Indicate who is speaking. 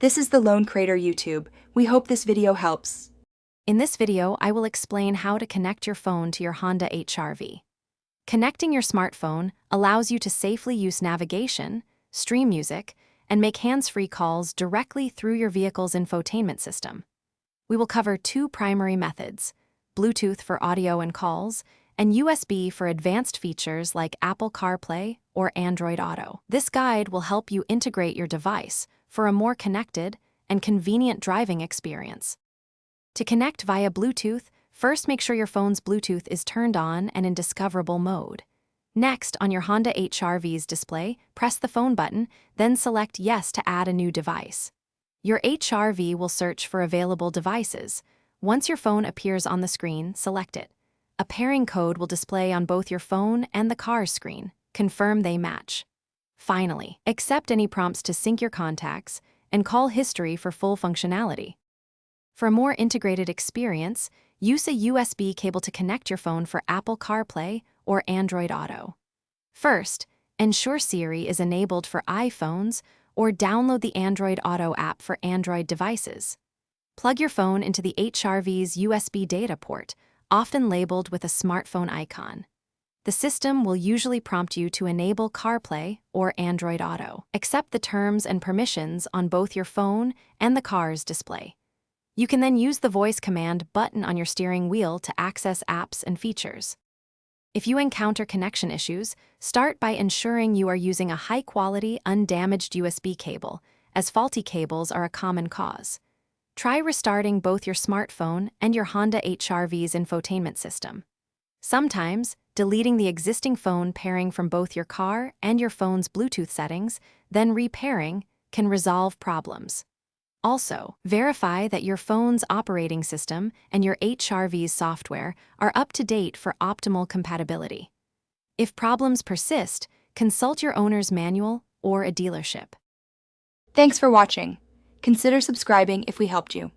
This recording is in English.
Speaker 1: This is the Lone Crater YouTube. We hope this video helps.
Speaker 2: In this video, I will explain how to connect your phone to your Honda HR-V. Connecting your smartphone allows you to safely use navigation, stream music, and make hands-free calls directly through your vehicle's infotainment system. We will cover two primary methods: Bluetooth for audio and calls, and USB for advanced features like Apple CarPlay or Android Auto. This guide will help you integrate your device for a more connected and convenient driving experience. To connect via Bluetooth, first make sure your phone's Bluetooth is turned on and in discoverable mode. Next, on your Honda HR-V's display, press the phone button, then select Yes to add a new device. Your HR-V will search for available devices. Once your phone appears on the screen, select it. A pairing code will display on both your phone and the car's screen. Confirm they match. Finally, accept any prompts to sync your contacts and call history for full functionality. For a more integrated experience, use a USB cable to connect your phone for Apple CarPlay or Android Auto. First, ensure Siri is enabled for iPhones or download the Android Auto app for Android devices. Plug your phone into the HR-V's USB data port, often labeled with a smartphone icon. The system will usually prompt you to enable CarPlay or Android Auto. Accept the terms and permissions on both your phone and the car's display. You can then use the voice command button on your steering wheel to access apps and features. If you encounter connection issues, start by ensuring you are using a high-quality, undamaged USB cable, as faulty cables are a common cause. Try restarting both your smartphone and your Honda HR-V's infotainment system. Sometimes, deleting the existing phone pairing from both your car and your phone's Bluetooth settings, then repairing, can resolve problems. Also, verify that your phone's operating system and your HR-V's software are up to date for optimal compatibility. If problems persist, consult your owner's manual or a dealership.
Speaker 1: Thanks for watching. Consider subscribing if we helped you.